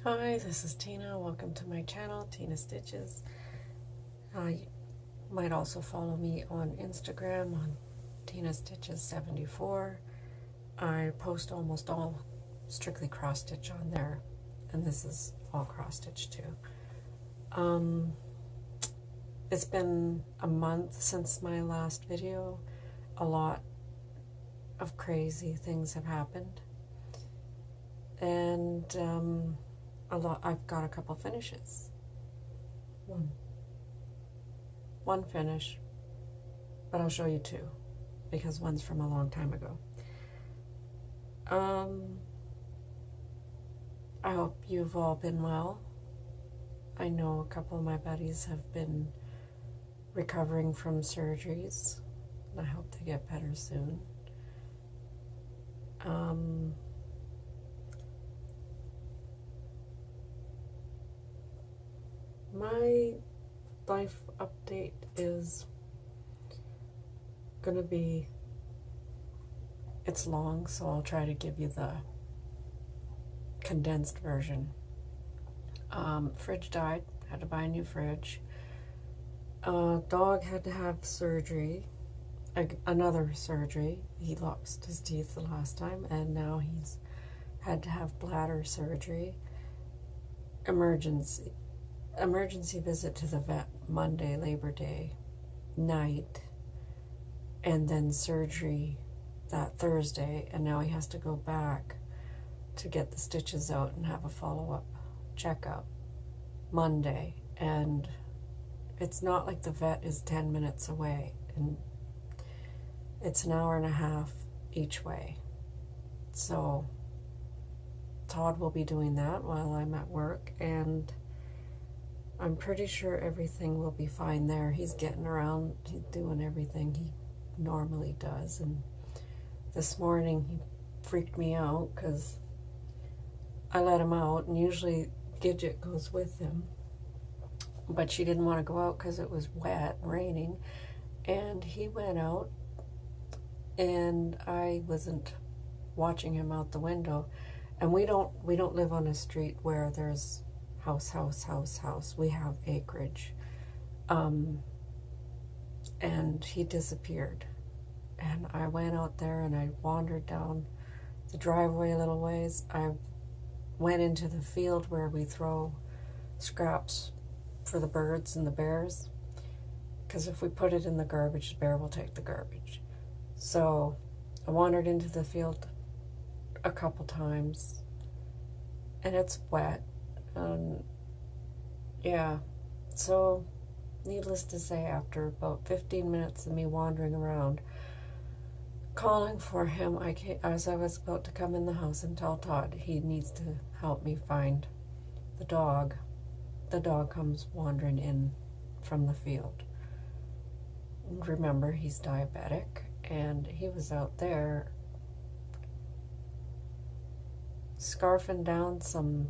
Hi, this is Tina. Welcome to my channel, Tina Stitches. You might also follow me on Instagram on Tina Stitches 74. I post almost all strictly cross stitch on there, and this is all cross stitch too. It's been a month since my last video. A lot of crazy things have happened, and I've got a couple finishes. One finish, but I'll show you two because one's from a long time ago. I hope you've all been well. I know a couple of my buddies have been recovering from surgeries, and I hope they get better soon. My life update is gonna be, it's long, so I'll try to give you the condensed version. Fridge died, had to buy a new fridge. Dog had to have surgery, another surgery. He lost his teeth the last time, and now he's had to have bladder surgery. Emergency visit to the vet Monday, Labor Day night, and then surgery that Thursday, and now he has to go back to get the stitches out and have a follow-up checkup Monday. And it's not like the vet is 10 minutes away, and it's an hour and a half each way. So Todd will be doing that while I'm at work, and I'm pretty sure everything will be fine there. He's getting around, he's doing everything he normally does. And this morning he freaked me out because I let him out, and usually Gidget goes with him, but she didn't want to go out because it was wet, raining, and he went out, and I wasn't watching him out the window. And we don't live on a street where there's house. We have acreage. And he disappeared. And I went out there and I wandered down the driveway a little ways. I went into the field where we throw scraps for the birds and the bears. Because if we put it in the garbage, the bear will take the garbage. So I wandered into the field a couple times, and it's wet. Yeah, so needless to say, after about 15 minutes of me wandering around calling for him, as I was about to come in the house and tell Todd he needs to help me find the dog. The dog comes wandering in from the field. Remember, he's diabetic, and he was out there scarfing down some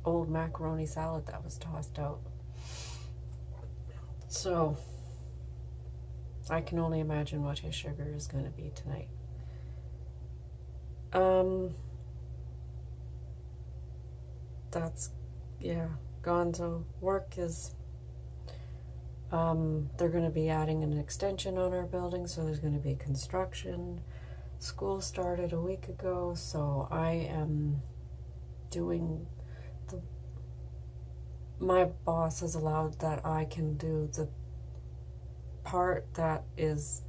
old macaroni salad that was tossed out. So I can only imagine what his sugar is going to be tonight. That's, yeah, gonzo. Work is, they're going to be adding an extension on our building, so there's going to be construction. School started a week ago, so I am doing my boss has allowed that I can do the part that is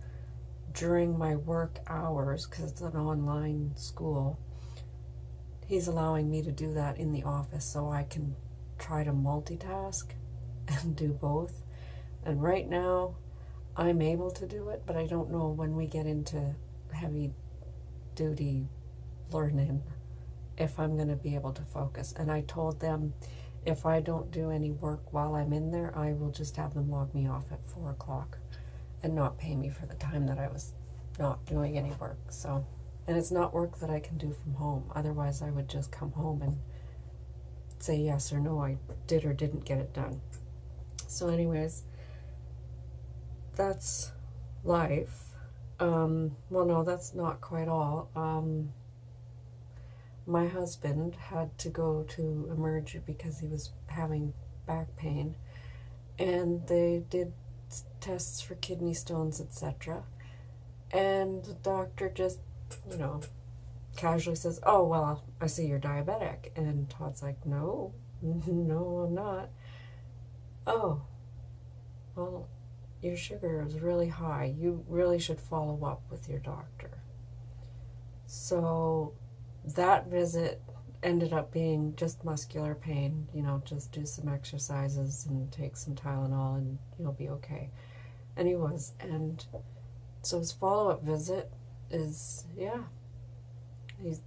during my work hours, because it's an online school. He's allowing me to do that in the office so I can try to multitask and do both. And right now I'm able to do it, but I don't know when we get into heavy duty learning if I'm going to be able to focus. And I told them if I don't do any work while I'm in there, I will just have them log me off at 4 o'clock and not pay me for the time that I was not doing any work. So, and it's not work that I can do from home. Otherwise, I would just come home and say yes or no, I did or didn't get it done. So anyways, that's life. Well, no, that's not quite all. my husband had to go to emergency because he was having back pain, and they did tests for kidney stones, etc. And the doctor just, you know, casually says, "Oh, well, I see you're diabetic." And Todd's like, "No, no, I'm not." "Oh, well, your sugar is really high. You really should follow up with your doctor." So that visit ended up being just muscular pain, you know, just do some exercises and take some Tylenol and you'll be okay. And he was. And so his follow-up visit is, yeah,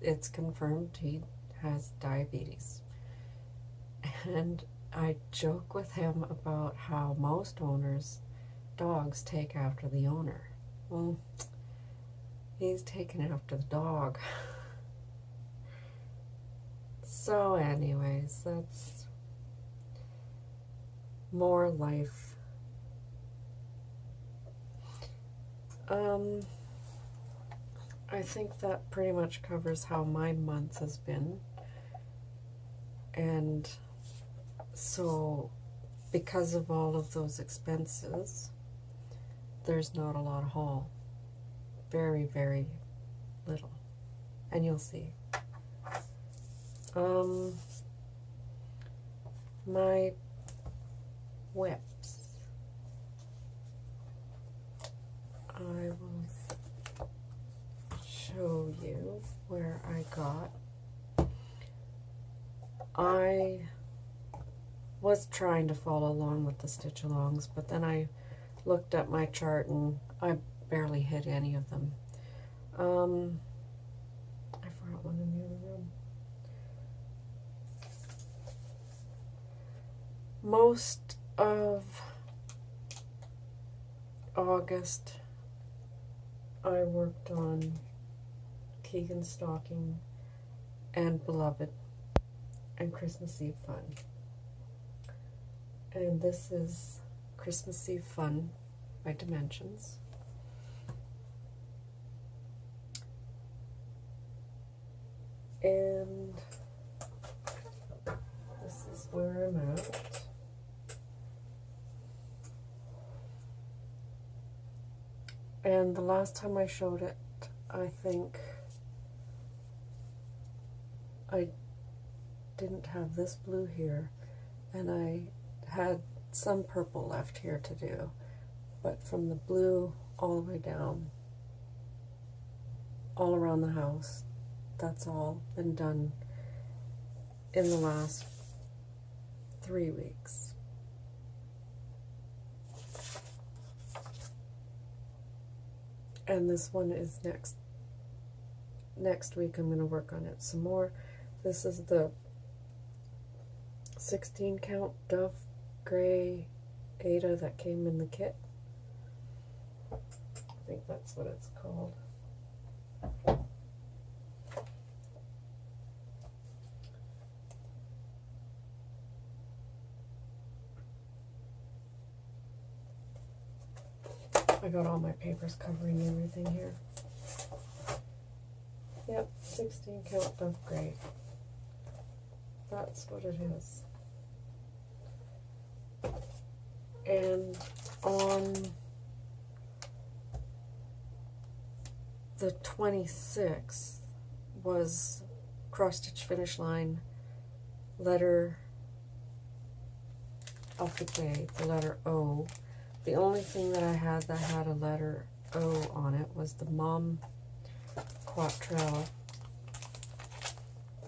it's confirmed he has diabetes. And I joke with him about how most owners' dogs take after the owner. Well, he's taken after the dog. So anyways, that's more life. I think that pretty much covers how my month has been. And so because of all of those expenses, there's not a lot of haul. Very, very little. And you'll see. My whips. I will show you where I got. I was trying to follow along with the stitch alongs, but then I looked at my chart and I barely hit any of them. I forgot one in the other room. Most of August I worked on Keegan's stocking and Beloved and Christmas Eve Fun. And this is Christmas Eve Fun by Dimensions. And this is where I'm at. And the last time I showed it, I think I didn't have this blue here, and I had some purple left here to do, but from the blue all the way down, all around the house, that's all been done in the last 3 weeks. And this one is next week. I'm going to work on it some more. This is the 16 count Dove Gray Ada that came in the kit. I think that's what it's called. I got all my papers covering everything here. Yep, 16 count Dove Gray. That's what it is. And on the 26th was cross stitch finish line, letter of the day, the letter O. The only thing that I had that had a letter O on it was the Mom Quattrell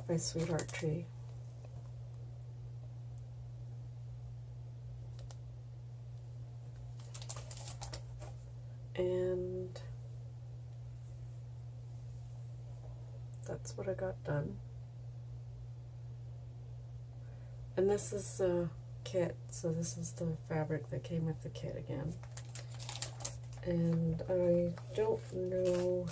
by Sweetheart Tree. And that's what I got done. And this is a kit, so this is the fabric that came with the kit again. And I don't know,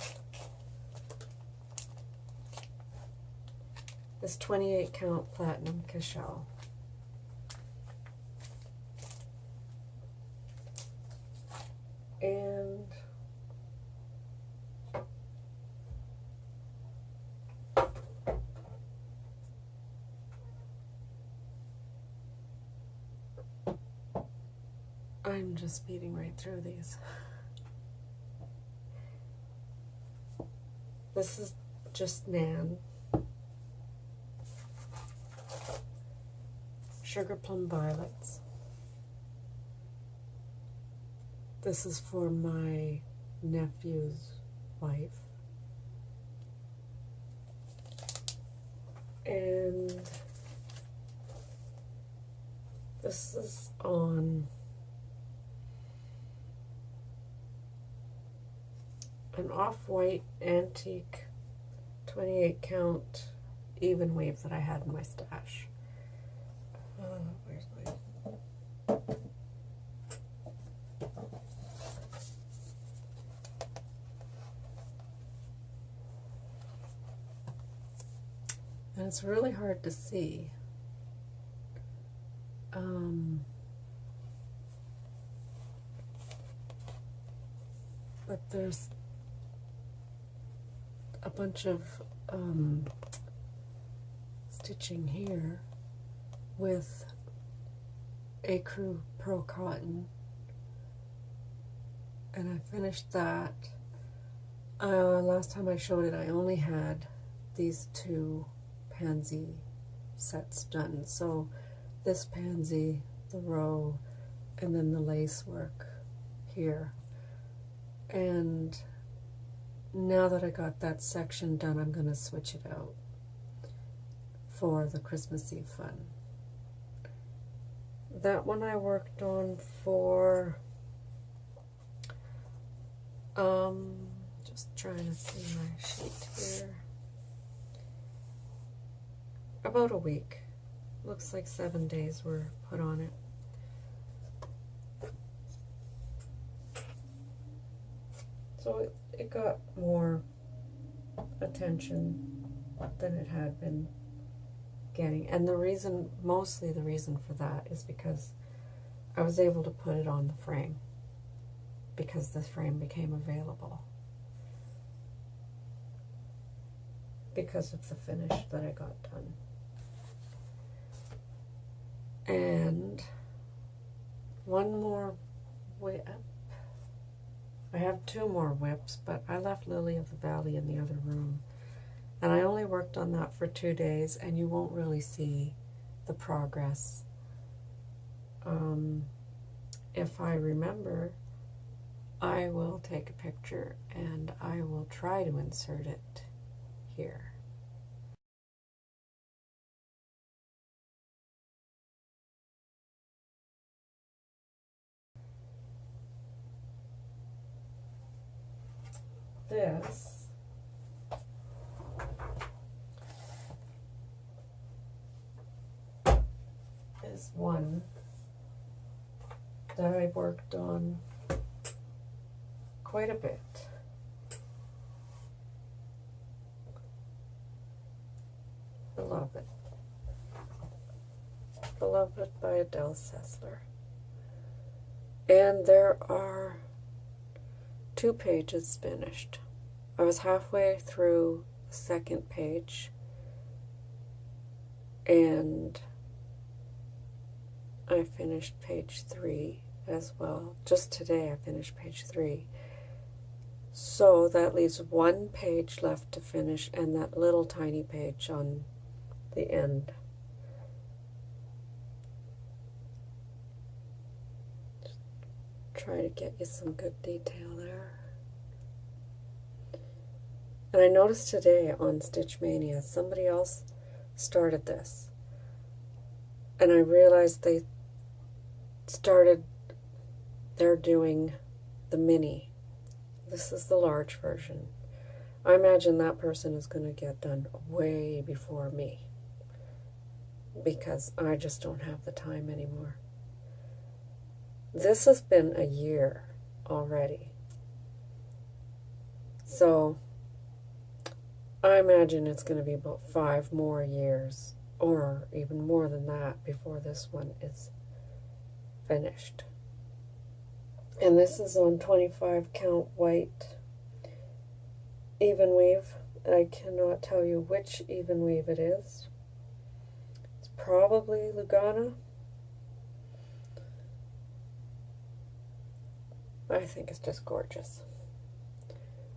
this 28 count platinum cashel. And I'm just speeding right through these. This is just Nan. Sugar Plum Violets. This is for my nephew's wife. And this is on an off-white antique 28 count even weave that I had in my stash. Where's my... And it's really hard to see. But there's a bunch of stitching here with Ecru Pro Cotton, and I finished that. Last time I showed it, I only had these two pansy sets done. So this pansy, the row, and then the lace work here. And now that I got that section done, I'm going to switch it out for the Christmas Eve fun. That one I worked on for, just trying to see my sheet here, about a week. Looks like 7 days were put on it. So it got more attention than it had been getting. And the reason, mostly the reason for that is because I was able to put it on the frame, because this frame became available because of the finish that I got done. And one more whip. I have two more whips, but I left Lily of the Valley in the other room. And I only worked on that for 2 days, and you won't really see the progress. If I remember, I will take a picture and I will try to insert it here. This is one that I worked on quite a bit. Beloved. Beloved by Adele Sessler. And there are 2 pages finished. I was halfway through the second page, and I finished page 3 as well. Just today I finished page 3. So that leaves 1 page left to finish, and that little tiny page on the end. Just try to get you some good detail there. And I noticed today on Stitch Mania, somebody else started this. And I realized they're doing the mini. This is the large version. I imagine that person is going to get done way before me, because I just don't have the time anymore. This has been a year already. So I imagine it's going to be about 5 more years, or even more than that, before this one is finished. And this is on 25 count white even weave. I cannot tell you which even weave it is. It's probably Lugana. I think it's just gorgeous.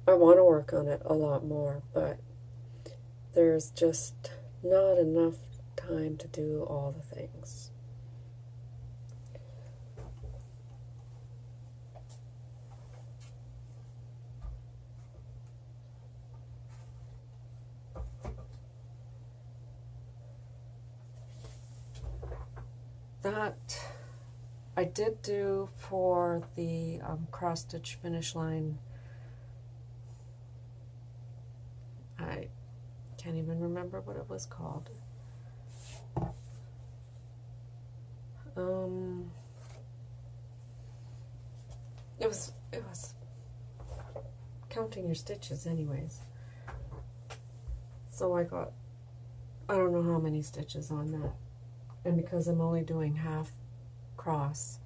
I want to work on it a lot more, but there's just not enough time to do all the things. That I did do for the cross stitch finish line. I can't even remember what it was called. It was counting your stitches anyways. So I got, I don't know how many stitches on that. And because I'm only doing half cross,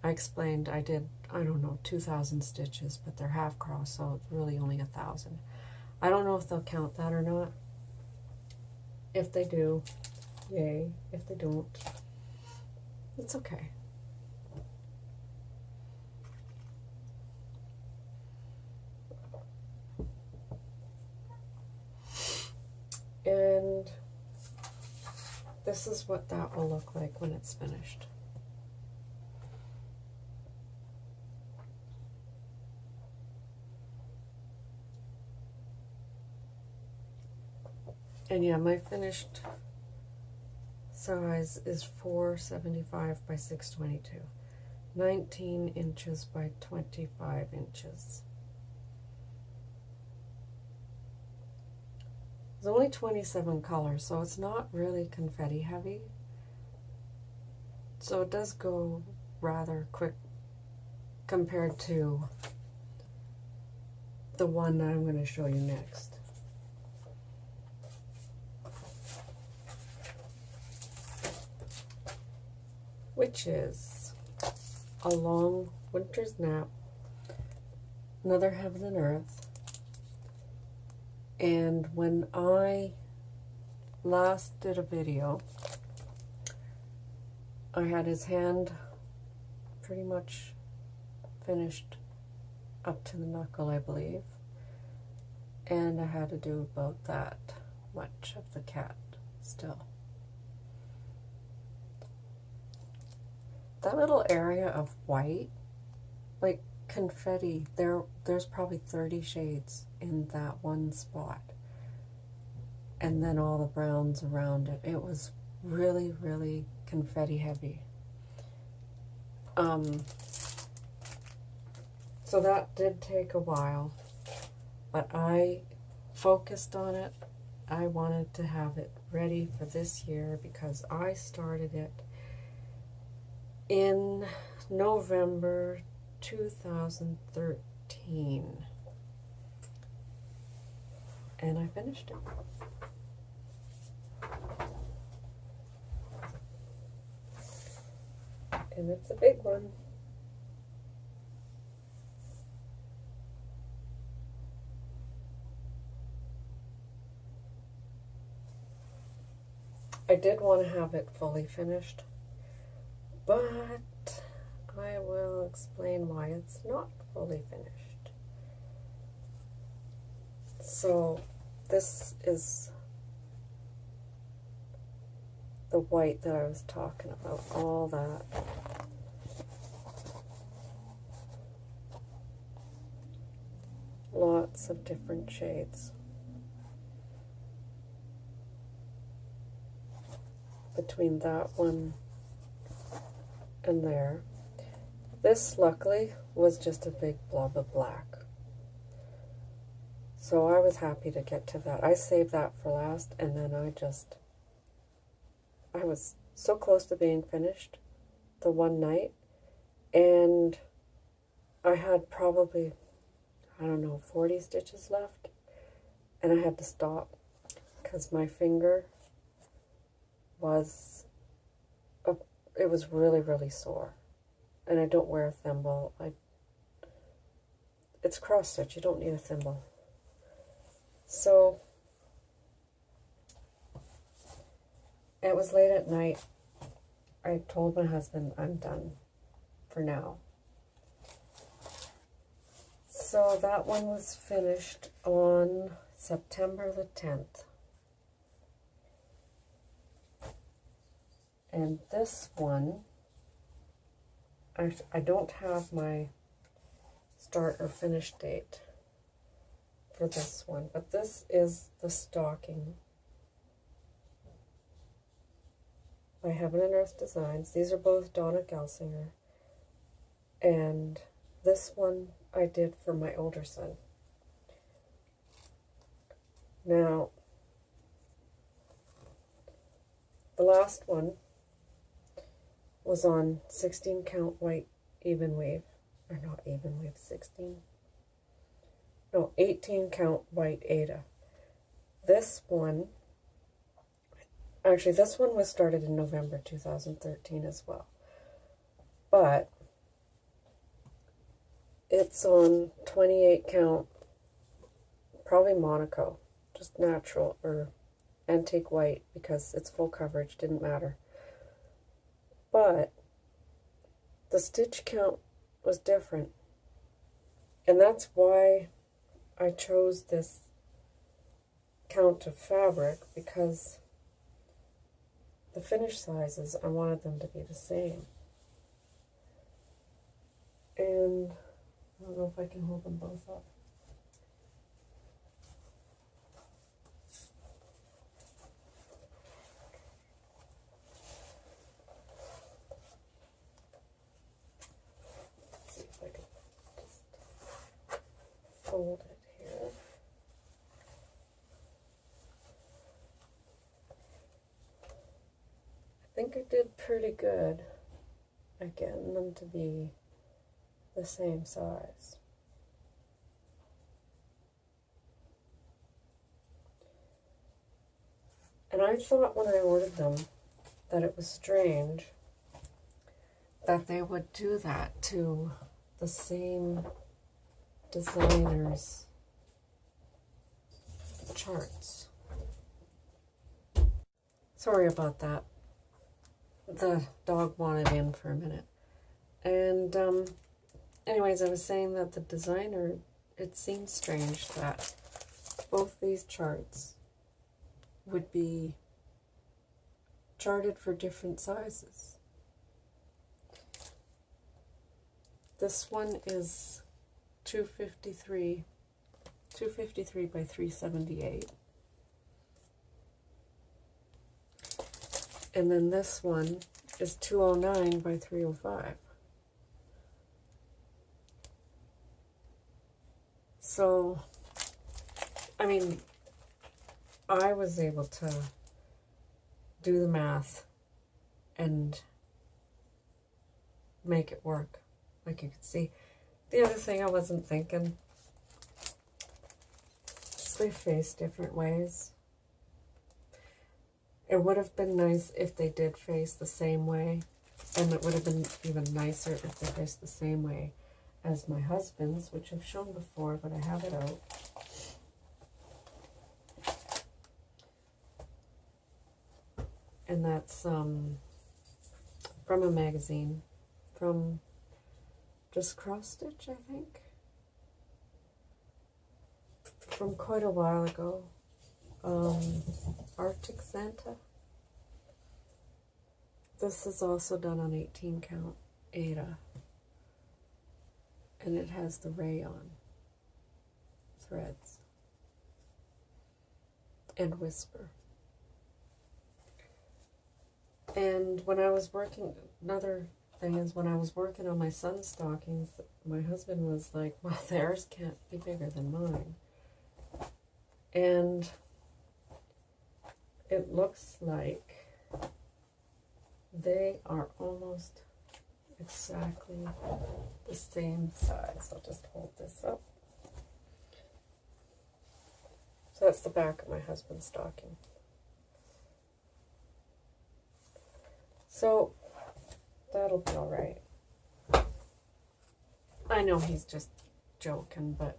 I explained I did, I don't know, 2,000 stitches, but they're half cross, so it's really only 1,000. I don't know if they'll count that or not. If they do, yay. If they don't, it's okay. And this is what that will look like when it's finished. And yeah, my finished size is 475 by 622, 19 inches by 25 inches. There's only 27 colors, so it's not really confetti heavy. So it does go rather quick compared to the one that I'm going to show you next. Which is A Long Winter's Nap, Another Heaven and Earth. And when I last did a video, I had his hand pretty much finished up to the knuckle, I believe. And I had to do about that much of the cat still. That little area of white, like confetti, there's probably 30 shades in that one spot. And then all the browns around it. It was really, really confetti heavy. So that did take a while, but I focused on it. I wanted to have it ready for this year because I started it in November 2013, and I finished it. And it's a big one. I did want to have it fully finished, but I will explain why it's not fully finished. So this is the white that I was talking about, all that. Lots of different shades. Between that one and there. This, luckily, was just a big blob of black. So I was happy to get to that. I saved that for last, and then I was so close to being finished the one night, and I had probably, I don't know, 40 stitches left, and I had to stop because my finger was, it was really, really sore. And I don't wear a thimble. It's cross stitch, you don't need a thimble. So it was late at night. I told my husband I'm done for now. So that one was finished on September the 10th. And this one, I don't have my start or finish date for this one, but this is the stocking by Heaven and Earth Designs. These are both Donna Gelsinger, and this one I did for my older son. Now, the last one was on 16 count white even weave, or not even weave, 18 count white Ada. This one, actually this one was started in November 2013 as well, but it's on 28 count, probably Monaco, just natural or antique white, because it's full coverage, didn't matter. But the stitch count was different, and that's why I chose this count of fabric, because the finish sizes, I wanted them to be the same. And I don't know if I can hold them both up. Let's see if I can just fold it here. I think I did pretty good at getting them to be the same size. And I thought when I ordered them that it was strange that they would do that to the same designer's charts. Sorry about that. The dog wanted in for a minute. And anyways, I was saying that the designer, it seemed strange that both these charts would be charted for different sizes. This one is 253 by 378. And then this one is 209 by 305. So, I mean, I was able to do the math and make it work, like you can see. The other thing I wasn't thinking is they face different ways. It would have been nice if they did face the same way, and it would have been even nicer if they faced the same way as my husband's, which I've shown before, but I have it out. And that's from a magazine, from just Cross Stitch, I think, from quite a while ago. Arctic Santa. This is also done on 18 count Ada, and it has the rayon threads and whisper. And when I was working, another thing is when I was working on my son's stockings, my husband was like, well, theirs can't be bigger than mine. And it looks like they are almost exactly the same size. I'll just hold this up. So that's the back of my husband's stocking. So that'll be all right. I know he's just joking, but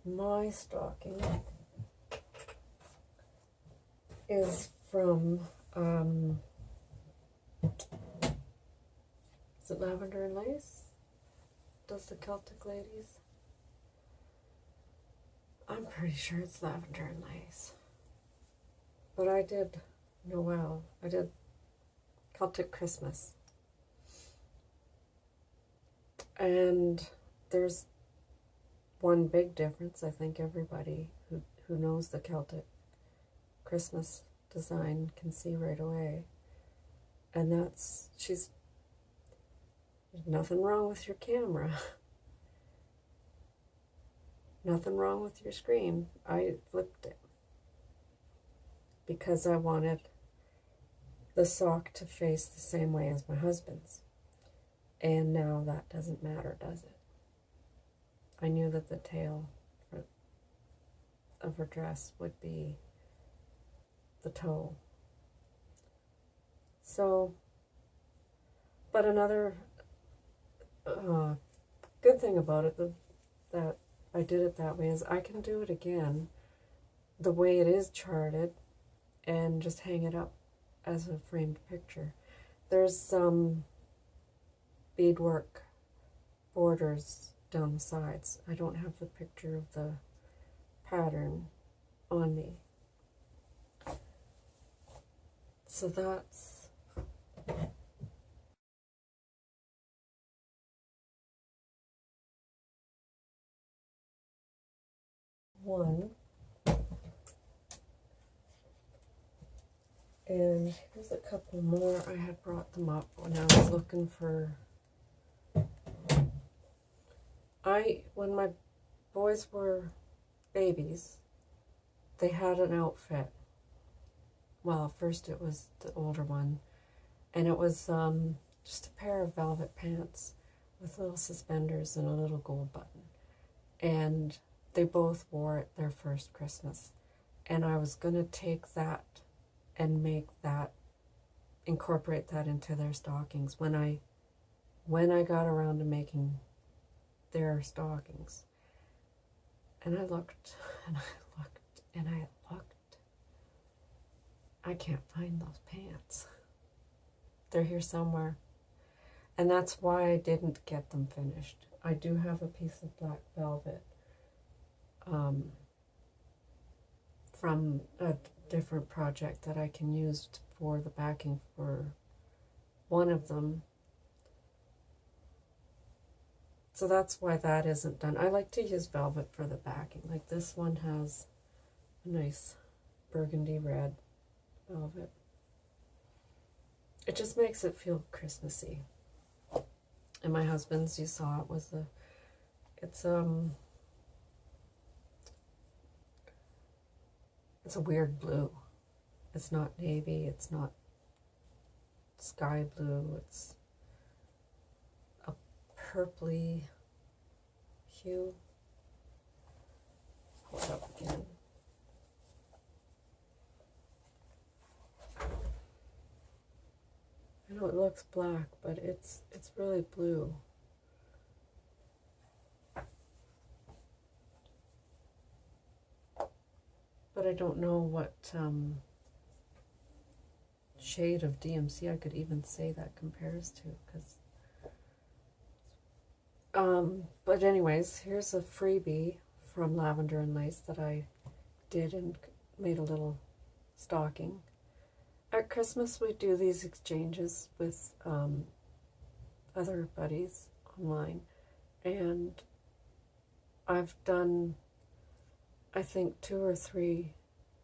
my stocking is from, is it Lavender and Lace? does the Celtic ladies? I'm pretty sure it's lavender and lace. But I did Noel. I did Celtic Christmas. And there's one big difference. I think everybody who knows the Celtic Christmas design can see right away. And that's, there's nothing wrong with your camera. Nothing wrong with your screen. I flipped it because I wanted the sock to face the same way as my husband's. And now that doesn't matter, does it? I knew that the tail of her dress would be the toe. So, but another good thing about it, that I did it that way, is I can do it again the way it is charted and just hang it up as a framed picture. There's some beadwork borders down the sides. I don't have the picture of the pattern on me. So that's one. And here's a couple more. I had brought them up when I was looking for... when my boys were babies, they had an outfit. Well, first it was the older one, and it was just a pair of velvet pants with little suspenders and a little gold button. And they both wore it their first Christmas. And I was going to take that and incorporate that into their stockings when I got around to making their stockings. And I looked, and I looked, and I looked. I can't find those pants. They're here somewhere. And that's why I didn't get them finished. I do have a piece of black velvet from a different project that I can use for the backing for one of them. So that's why that isn't done. I like to use velvet for the backing. Like this one has a nice burgundy red velvet. It just makes it feel Christmassy. And my husband's, you saw it, was it's a weird blue. It's not navy, it's not sky blue, it's a purpley hue. Pull it up again. I know it looks black, but it's really blue. But I don't know what shade of DMC I could even say that compares to, because but anyways, here's a freebie from Lavender and Lace that I did and made a little stocking. At Christmas we do these exchanges with other buddies online, and I've done, I think 2 or 3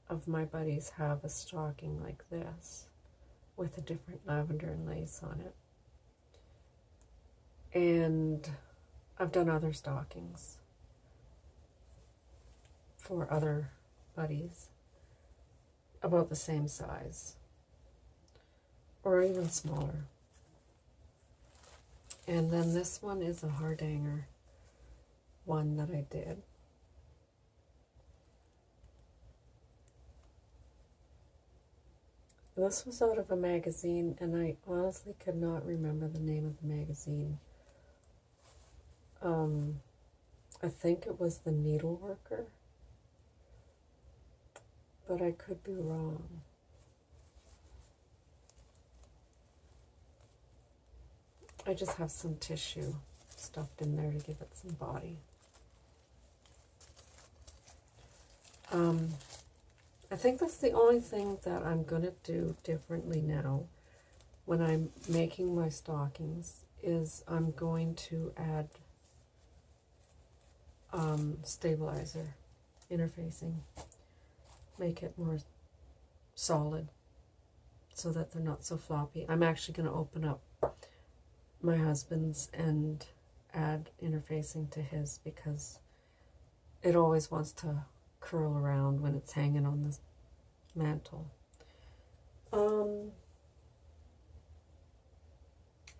of my buddies have a stocking like this with a different lavender and lace on it. And I've done other stockings for other buddies about the same size or even smaller. And then this one is a Hardanger one that I did. This was out of a magazine, and I honestly could not remember the name of the magazine. I think it was The Needleworker, but I could be wrong. I just have some tissue stuffed in there to give it some body. I think that's the only thing that I'm going to do differently now when I'm making my stockings is I'm going to add stabilizer interfacing, make it more solid so that they're not so floppy. I'm actually going to open up my husband's and add interfacing to his because it always wants to curl around when it's hanging on the mantle.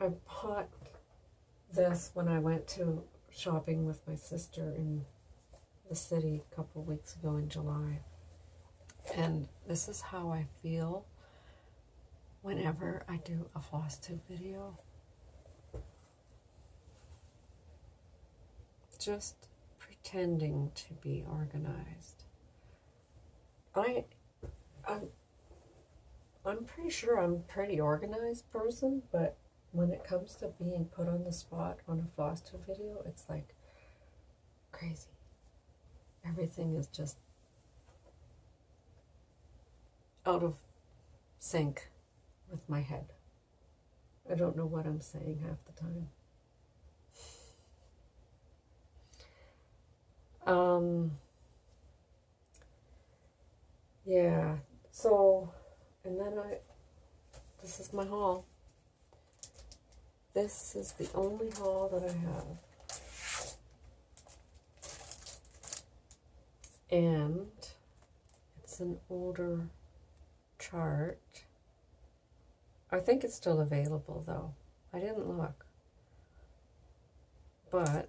I bought this when I went to shopping with my sister in the city a couple weeks ago in July. And this is how I feel whenever I do a Flosstube video. Just pretending to be organized. I'm pretty sure I'm a pretty organized person, but when it comes to being put on the spot on a Flosstube video, it's like crazy. Everything is just out of sync with my head. I don't know what I'm saying half the time. Yeah, so, and then this is my haul. This is the only haul that I have. And it's an older chart. I think it's still available though. I didn't look. But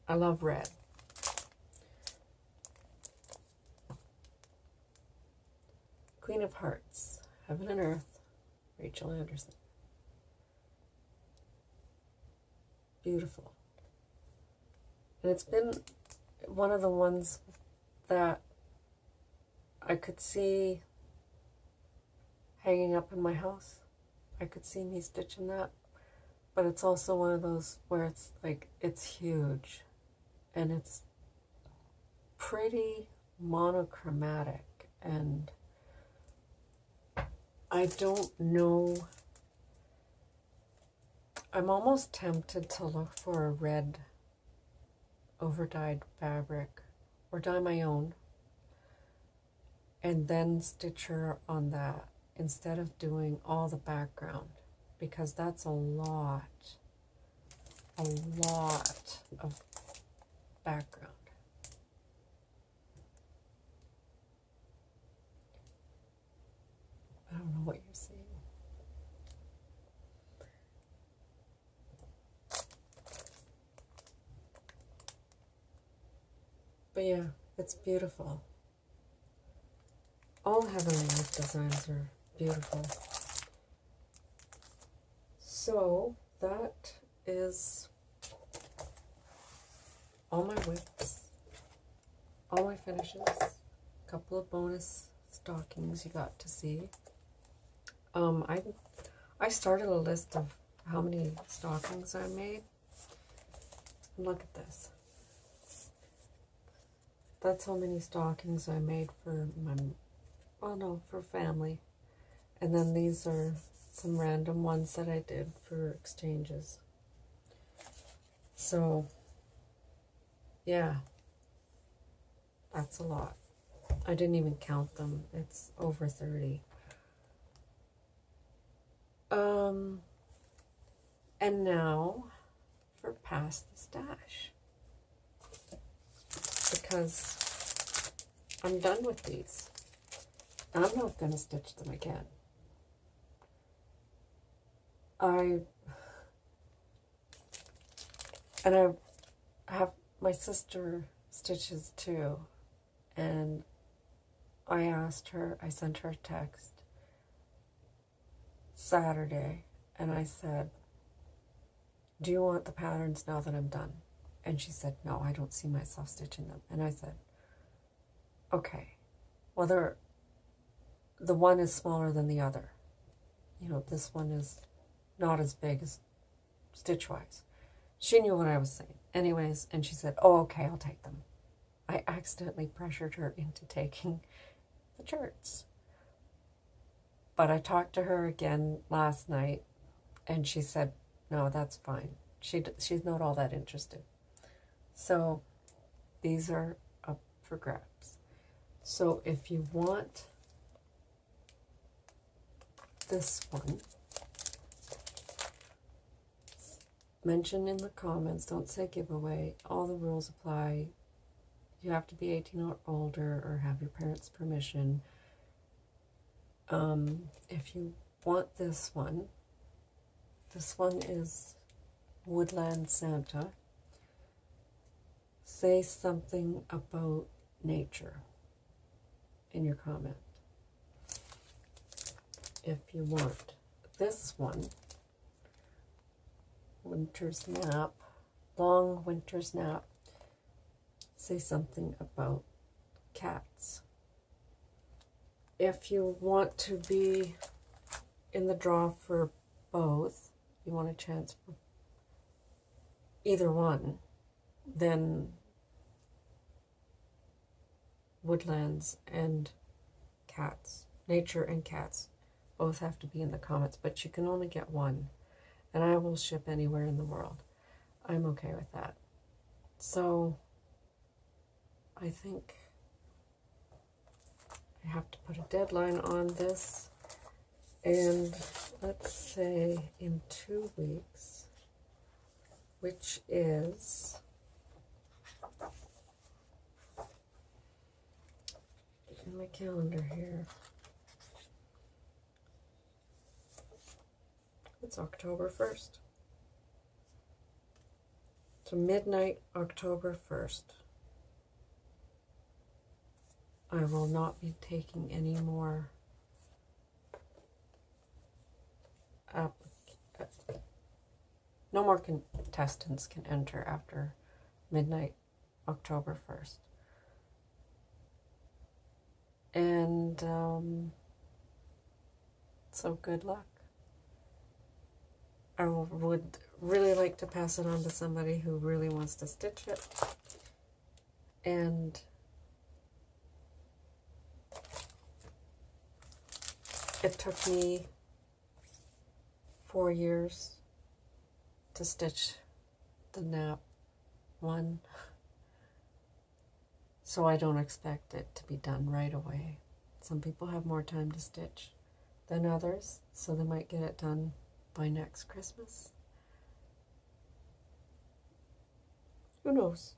I love red. Queen of Hearts, Heaven and Earth, Rachel Anderson. Beautiful. And it's been one of the ones that I could see hanging up in my house. I could see me stitching that. But it's also one of those where it's like, it's huge. And it's pretty monochromatic. And I don't know. I'm almost tempted to look for a red overdyed fabric or dye my own and then stitch her on that instead of doing all the background, because that's a lot of background. I don't know what you're seeing. But yeah, it's beautiful. All Heavenly Earth designs are beautiful. So that is all my whips, all my finishes, a couple of bonus stockings you got to see. I started a list of how many stockings I made. And look at this. That's how many stockings I made for my, well, no, for family. And then these are some random ones that I did for exchanges. So, yeah, that's a lot. I didn't even count them. It's over 30. And now for Pass the Stash. Because I'm done with these. I'm not going to stitch them again. I have my sister stitches too, and I asked her, I sent her a text Saturday, and I said, do you want the patterns now that I'm done? And she said, no, I don't see myself stitching them. And I said, okay, well, the one is smaller than the other. You know, this one is not as big as stitch-wise. She knew what I was saying. Anyways, and she said, oh, okay, I'll take them. I accidentally pressured her into taking the charts. But I talked to her again last night, and she said, no, that's fine. She's not all that interested. So these are up for grabs. So if you want this one, mention in the comments, don't say giveaway. All the rules apply. You have to be 18 or older or have your parents' permission. If you want this one is Woodland Santa. Say something about nature in your comment. If you want this one, Winter's Nap, Long Winter's Nap, say something about cats. If you want to be in the draw for both, you want a chance for either one, then woodlands and cats, nature and cats, both have to be in the comments, but you can only get one, and I will ship anywhere in the world. I'm okay with that. So I think I have to put a deadline on this, and let's say in 2 weeks, which is in my calendar here, it's October 1st. So midnight October 1st. I will not be taking any more no more contestants can enter after midnight October 1st. And so good luck. I would really like to pass it on to somebody who really wants to stitch it. And it took me 4 years to stitch the nap one, so I don't expect it to be done right away. Some people have more time to stitch than others, so they might get it done by next Christmas. Who knows?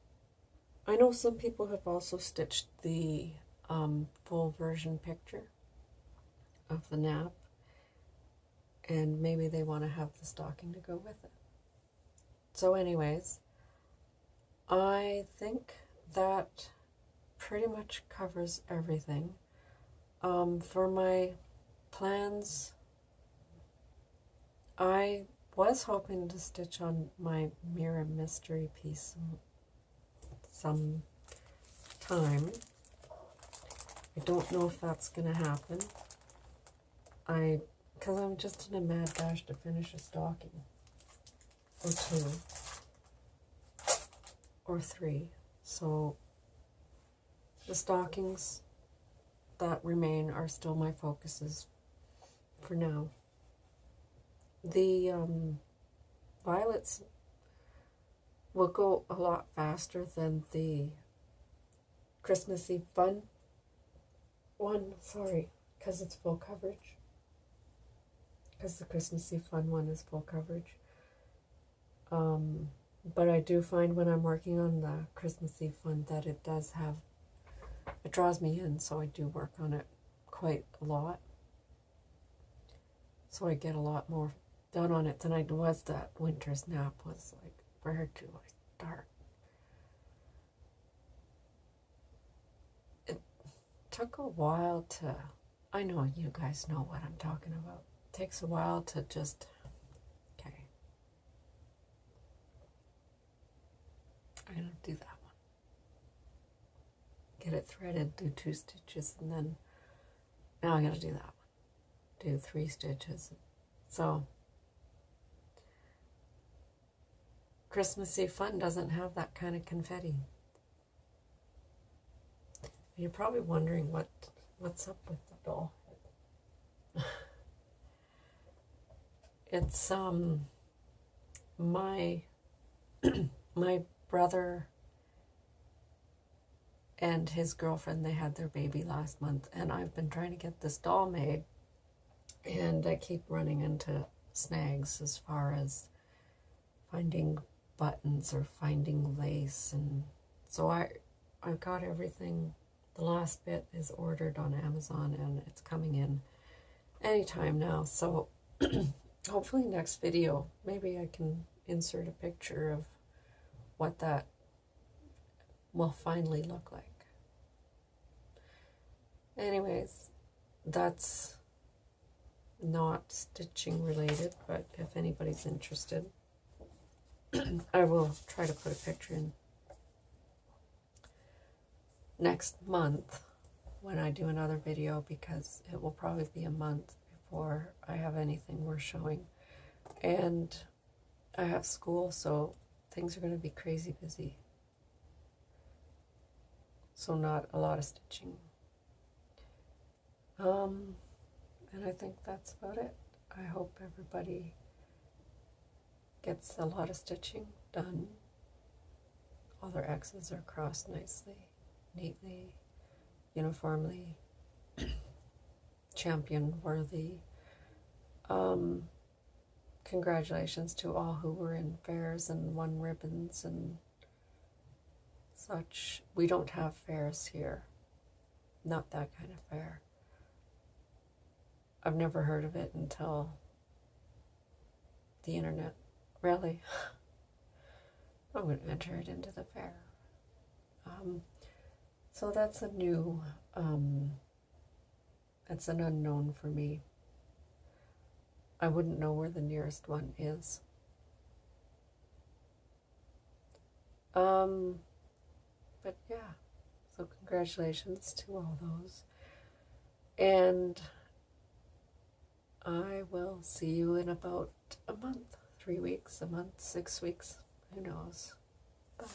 I know some people have also stitched the full version picture of the nap, and maybe they want to have the stocking to go with it. So anyways, I think that pretty much covers everything. For my plans, I was hoping to stitch on my Mirror Mystery piece some time. I don't know if that's going to happen. Because I'm just in a mad dash to finish a stocking. Or 2. Or 3. So the stockings that remain are still my focuses for now. The violets will go a lot faster than the Christmassy Fun one, sorry, because it's full coverage. Because the Christmassy Fun one is full coverage. But I do find when I'm working on the Christmassy Fun that it does have, it draws me in, so I do work on it quite a lot. So I get a lot more done on it than I was that Winter's Nap was like, where do I start? It took a while to, I know you guys know what I'm talking about. It takes a while to just, okay, I'm going to do that one. Get it threaded, do 2 stitches, and then now I got to do that one. Do 3 stitches. So Christmassy fun doesn't have that kind of confetti. You're probably wondering what's up with the doll head. It's my my brother and his girlfriend, they had their baby last month, and I've been trying to get this doll made, and I keep running into snags as far as finding buttons or finding lace, and so I've got everything. The last bit is ordered on Amazon and it's coming in anytime now, so hopefully next video maybe I can insert a picture of what that will finally look like. Anyways, that's not stitching related, but if anybody's interested, I will try to put a picture in next month when I do another video, because it will probably be a month before I have anything worth showing, and I have school, so things are going to be crazy busy, so not a lot of stitching. And I think that's about it. I hope everybody gets a lot of stitching done. All their X's are crossed nicely, neatly, uniformly, champion worthy. Congratulations to all who were in fairs and won ribbons and such. We don't have fairs here. Not that kind of fair. I've never heard of it until the internet. Really? I'm going to enter it into the fair. So that's a new, that's an unknown for me. I wouldn't know where the nearest one is. But yeah, so congratulations to all those. And I will see you in about a month, 3 weeks, a month, 6 weeks, who knows. Bye.